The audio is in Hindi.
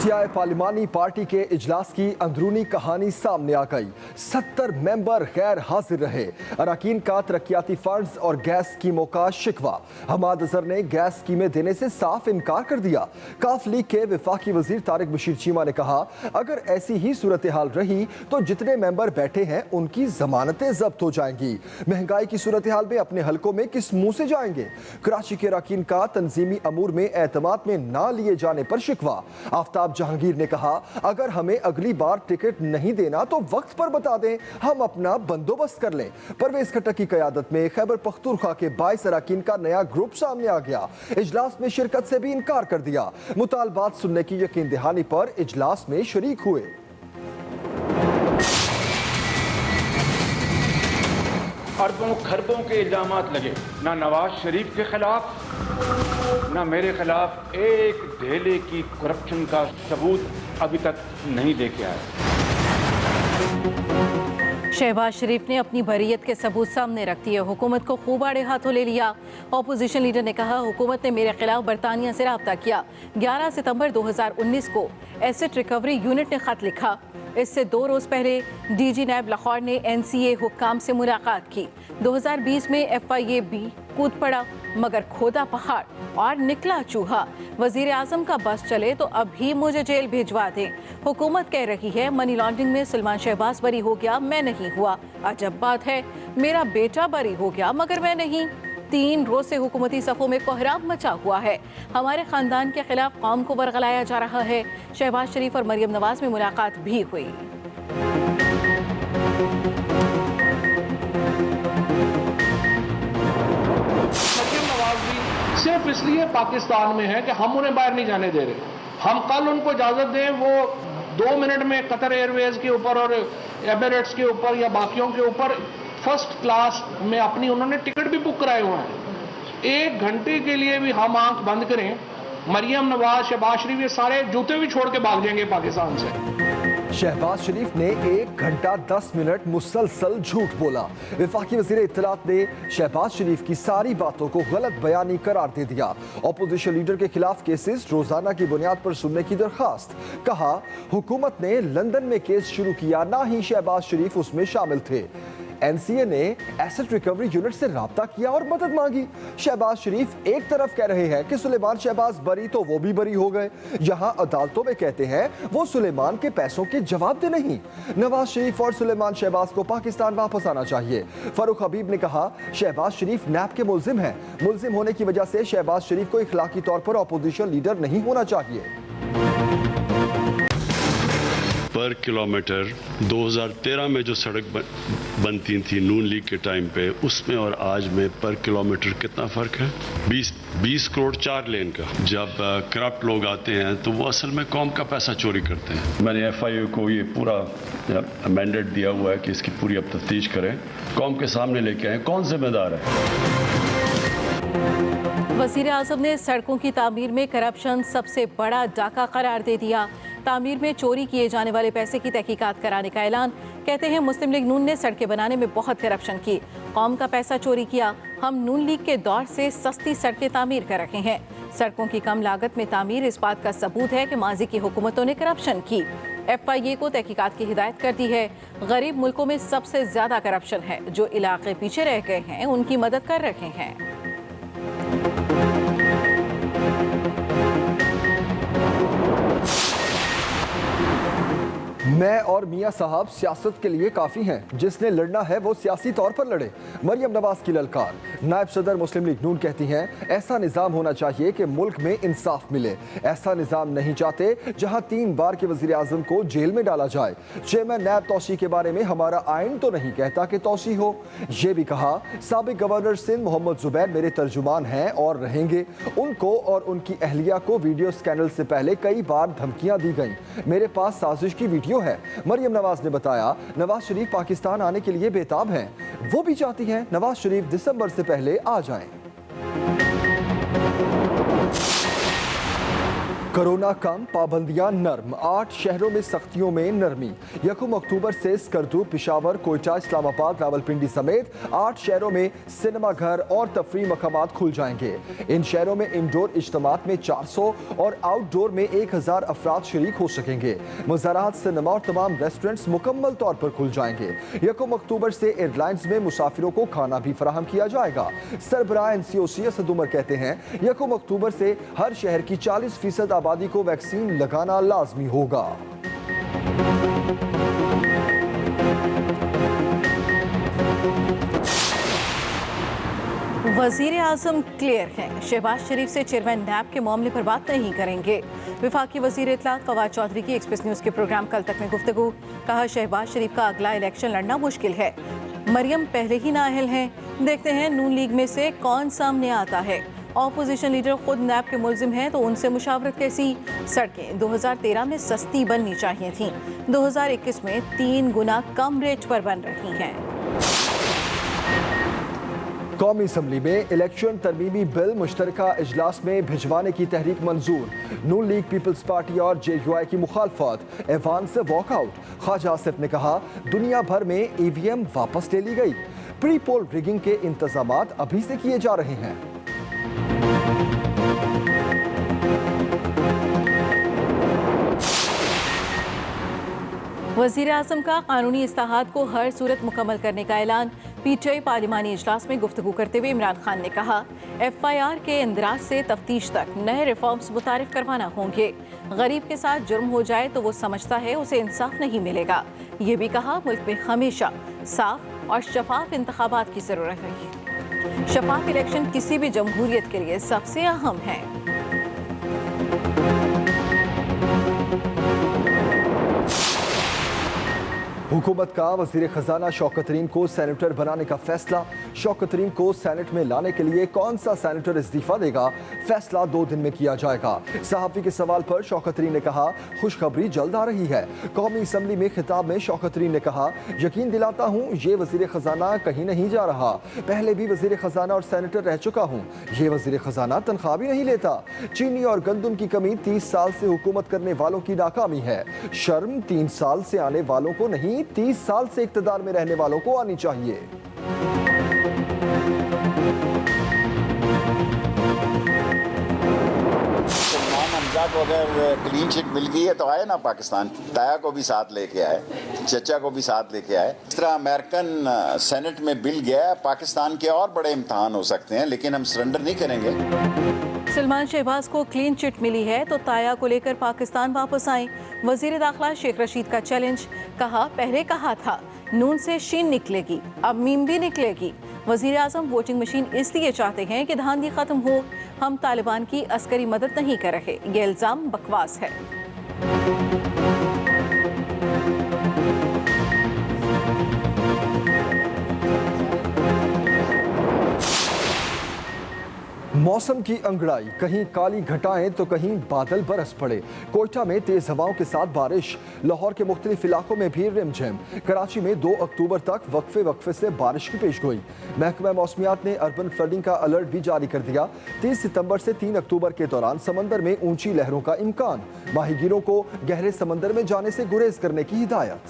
पीटीआई पार्लिमानी पार्टी के इजलास की अंदरूनी कहानी सामने आ गई। 70 मेंबर गैर हाजिर रहे। अरकान का तरक्याती फंड्स और गैस स्कीमों का शिकवा। हमाद अजहर ने गैस स्कीमें देने से साफ इनकार कर दिया। काफ लीग के वफाकी वजीर तारिक बशीर चीमा ने कहा, अगर ऐसी ही सूरत हाल रही तो जितने मेंबर बैठे हैं उनकी जमानतें जब्त हो जाएंगी। महंगाई की सूरत हाल में अपने हलकों में किस मुंह से जाएंगे। कराची के अरकान का तंजीमी अमूर में एतमाद में ना लिए जाने पर शिकवा। आफ्ताब जहांगीर ने कहा, अगर हमें अगली बार टिकट नहीं देना तो वक्त पर बता दें, हम अपना बंदोबस्त कर लें। परवेज खट्टर की क़यादत में खैबर पख्तूनख्वा के 22 अरकान का नया ग्रुप सामने आ गया। इजलास में शिरकत से भी इनकार कर दिया। मुतालबात सुनने की यकीन दहानी पर इजलास में शरीक हुए। अरबों खरबों के इल्जामात लगे, ना नवाज शरीफ के खिलाफ ना मेरे खिलाफ एक ढेले की करप्शन का सबूत अभी तक नहीं लेके आया। शहबाज शरीफ ने अपनी बरीयत के सबूत सामने रख दिए। हुकूमत को खूब आड़े हाथों ले लिया। ऑपोजिशन लीडर ने कहा, हुकूमत ने मेरे खिलाफ बरतानिया से रब्ता किया। 11 सितंबर 2019 को एसेट रिकवरी यूनिट ने खत लिखा। इससे 2 रोज पहले डीजी नैब लाहौर ने NCA हुक्काम से मुलाकात की। 2020 में FIA भी कूद पड़ा, मगर खोदा पहाड़ और निकला चूहा। वजीर आजम का बस चले तो अभी मुझे जेल भिजवा दें। हुकूमत कह रही है मनी लॉन्ड्रिंग में सुलेमान शहबाज बरी हो गया, मैं नहीं हुआ। अजब बात है, मेरा बेटा बरी हो गया मगर मैं नहीं। 3 रोज से हुकूमती सफ़ों में कोहराम मचा हुआ है। हमारे खानदान के खिलाफ कौम को बरगलाया जा रहा है। शहबाज शरीफ और मरियम नवाज में मुलाकात भी हुई। मरियम नवाज भी सिर्फ इसलिए पाकिस्तान में है कि हम उन्हें बाहर नहीं जाने दे रहे। हम कल उनको इजाजत दें, वो 2 मिनट में कतर एयरवेज के ऊपर और एमिरेट्स के ऊपर या बाकियों के ऊपर फर्स्ट क्लास में अपनी उन्होंने टिकट भी बुक कराए हुए हैं। 1 घंटे के लिए भी हम आंख बंद करें, मरियम नवाज, शहबाज शरीफ, ये सारे जूते भी छोड़ के भाग जाएंगे पाकिस्तान से। शहबाज शरीफ ने 1 घंटा 10 मिनट मुसलसल झूठ बोला। वफाकी वज़ीर इत्तलात ने शहबाज शरीफ की सारी बातों को गलत बयानी करार दे दिया। ऑपोजिशन लीडर के खिलाफ केसेस रोजाना की बुनियाद पर सुनने की दरखास्त। कहा, हुकूमत ने लंदन में केस शुरू किया, ना ही शहबाज शरीफ उसमें शामिल थे। NCA ने एसेट रिकवरी यूनिट से राब्ता किया और मदद मांगी। शहबाज शरीफ एक तरफ कह रहे हैं कि सुलेमान शहबाज बरी तो वो भी बरी हो गए, यहां अदालतों में कहते हैं वो सुलेमान के पैसों के जवाब दे नहीं। नवाज शरीफ और सुलेमान शहबाज को पाकिस्तान वापस आना चाहिए। फारूक हबीब ने कहा, शहबाज शरीफ नैब के मुल्जिम हैं। मुल्जिम होने की वजह से शहबाज शरीफ को इखलाकी तौर पर अपोजिशन लीडर नहीं होना चाहिए। पर किलोमीटर 2013 में जो सड़क बनती थी नून लीग के टाइम पे, उसमें और आज में पर किलोमीटर कितना फ़र्क है? 20 करोड़ 4 लेन का। जब करप्ट लोग आते हैं तो वो असल में कौम का पैसा चोरी करते हैं। मैंने FIA को ये पूरा मैंडेट दिया हुआ है कि इसकी पूरी अब तफ्तीश करें, कौम के सामने लेके आए कौन जिम्मेदार है। वज़ीर आज़म ने सड़कों की तामीर में करप्शन सबसे बड़ा डाका करार दे दिया। तामीर में चोरी किए जाने वाले पैसे की तहकीकात कराने का ऐलान। कहते हैं मुस्लिम लीग नून ने सड़कें बनाने में बहुत करप्शन की, कौम का पैसा चोरी किया। हम नून लीग के दौर से सस्ती सड़कें तामीर कर रहे हैं। सड़कों की कम लागत में तामीर इस बात का सबूत है कि माजी की हुकूमतों ने करप्शन की। FIA को तहकीकात की हिदायत कर दी है। गरीब मुल्कों में सबसे ज्यादा करप्शन है। जो इलाके पीछे रह गए हैं उनकी मदद कर रहे हैं। मैं और मियां साहब सियासत के लिए काफ़ी हैं, जिसने लड़ना है वो सियासी तौर पर लड़े। मरियम नवाज की ललकार। नायब सदर मुस्लिम लीग नून कहती हैं, ऐसा निज़ाम होना चाहिए कि मुल्क में इंसाफ मिले। ऐसा निज़ाम नहीं चाहते जहां 3 बार के वज़ीर आज़म को जेल में डाला जाए। चेयरमैन नैब तौसी के बारे में हमारा आइन तो नहीं कहता कि तौसी हो। ये भी कहा, साबिक गवर्नर सिंध मोहम्मद जुबैर मेरे तर्जुमान हैं और रहेंगे। उनको और उनकी अहलिया को वीडियो स्कैंडल से पहले कई बार धमकियां दी गईं। मेरे पास साजिश की वीडियो है। मरियम नवाज ने बताया, नवाज शरीफ पाकिस्तान आने के लिए बेताब हैं। वो भी चाहती हैं नवाज शरीफ दिसंबर से पहले आ जाएं। कोरोना कम, पाबंदियां नर्म, 8 शहरों में सख्तियों में नरमी। 1 अक्टूबर से स्कर्दू, पिशावर, कोयटा, इस्लामाबाद, रावलपिंडी समेत 8 शहरों में सिनेमा घर और तफरीह मकामात खुल जाएंगे। इन शहरों में इंडोर इज्तिमात में 400 और आउटडोर में 1000 अफराद शरीक हो सकेंगे। मज़ारात, सिनेमा और तमाम रेस्टोरेंट्स मुकम्मल तौर पर खुल जाएंगे। 1 अक्टूबर से एयरलाइंस में मुसाफिरों को खाना भी फराहम किया जाएगा। सरबराह NCOC असद उमर कहते हैं 1 अक्टूबर से हर शहर की 40% आबादी को वैक्सीन लगाना लाजमी होगा। वजीर आजम क्लियर हैं, शहबाज शरीफ से चेयरमैन नैब के मामले पर बात नहीं करेंगे। विफाकी वजीर इत्तलात फवाद चौधरी की एक्सप्रेस न्यूज़ के प्रोग्राम कल तक में गुफ्तगू। कहा शहबाज शरीफ का अगला इलेक्शन लड़ना मुश्किल है, मरियम पहले ही नाअहल हैं। देखते हैं नून लीग में से कौन सामने आता है। ऑपोजिशन लीडर खुद नैब के मुल्जिम हैं तो उनसे मुशावरत कैसी। सड़कें 2013 में सस्ती बननी चाहिए थीं, 2021 में 3 गुना कम रेट पर बन रही हैं। कौमी असम्बली में इलेक्शन तरमीमी बिल मुश्तरका इजलास में भिजवाने की तहरीक मंजूर। नून लीग, पीपल्स पार्टी और JUI की मुखालफत, ऐवान से वॉकआउट। ख्वाजा आसिफ ने कहा दुनिया भर में EVM वापस ले ली गई। प्री पोल रिगिंग के इंतजामात अभी से किए जा रहे हैं। वज़ीर आज़म का कानूनी इस्लाहात को हर सूरत मुकम्मल करने का ऐलान। PTI पार्लिमानी इजलास में गुफ्तगू करते हुए इमरान खान ने कहा FIR के इंदराज से तफ्तीश तक नए रिफॉर्म्स मुतारिफ करवाना होंगे। गरीब के साथ जुर्म हो जाए तो वो समझता है उसे इंसाफ नहीं मिलेगा। ये भी कहा मुल्क में हमेशा साफ और शफाफ इंतखाबात की ज़रूरत है। शफाफ इलेक्शन किसी भी जमहूरियत के लिए सबसे अहम है। हुकूमत का वज़ीर ख़जाना शौकत तरीन को सेनेटर बनाने का फैसला। शौकत तरीन को सेनेट में लाने के लिए कौन सा सेनेटर इस्तीफा देगा, फैसला 2 दिन में किया जाएगा। सहाफ़ी के सवाल पर शौकत तरीन ने कहा खुशखबरी जल्द आ रही है। कौमी असम्बली में खिताब में शौकत तरीन ने कहा यकीन दिलाता हूँ ये वज़ीर ख़जाना कहीं नहीं जा रहा। पहले भी वज़ीर ख़जाना और सेनेटर रह चुका हूँ। ये वज़ीर ख़जाना तनख्वाह भी नहीं लेता। चीनी और गंदम की कमी 30 साल से हुकूमत करने वालों की नाकामी है। शर्म 3 साल से आने वालों को नहीं, 30 साल से इक़्तिदार में रहने वालों को आनी चाहिए। को अगर क्लीन चिट मिल गई है तो आए ना पाकिस्तान। ताया को भी साथ लेके आए, चचा को भी साथ लेके आए। इस तरह अमेरिकन सेनेट में बिल गया है। पाकिस्तान के और बड़े इम्तहान हो सकते हैं लेकिन हम सरेंडर नहीं करेंगे। सलमान शहबाज को क्लीन चिट मिली है तो ताया को लेकर पाकिस्तान वापस आए। वजीर दाखिला शेख रशीद का चैलेंज। कहा पहले कहा था नून से शीन निकलेगी, अब मीम भी निकलेगी। वजीर आजम वोटिंग मशीन इसलिए चाहते हैं कि धांधली खत्म हो। हम तालिबान की अस्करी मदद नहीं कर रहे, ये इल्जाम बकवास है। मौसम की अंगड़ाई, कहीं काली घटाएं तो कहीं बादल बरस पड़े। कोयटा में तेज हवाओं के साथ बारिश। लाहौर के मुख्तलिफ इलाकों में भी रिमझिम। कराची में 2 अक्टूबर तक वक्फे से बारिश की पेशगोई। महकमा मौसमियात ने अर्बन फ्लडिंग का अलर्ट भी जारी कर दिया। 30 सितंबर से 3 अक्टूबर के दौरान समंदर में ऊंची लहरों का इम्कान। माहीगीरों को गहरे समंदर में जाने से गुरेज करने की हिदायत।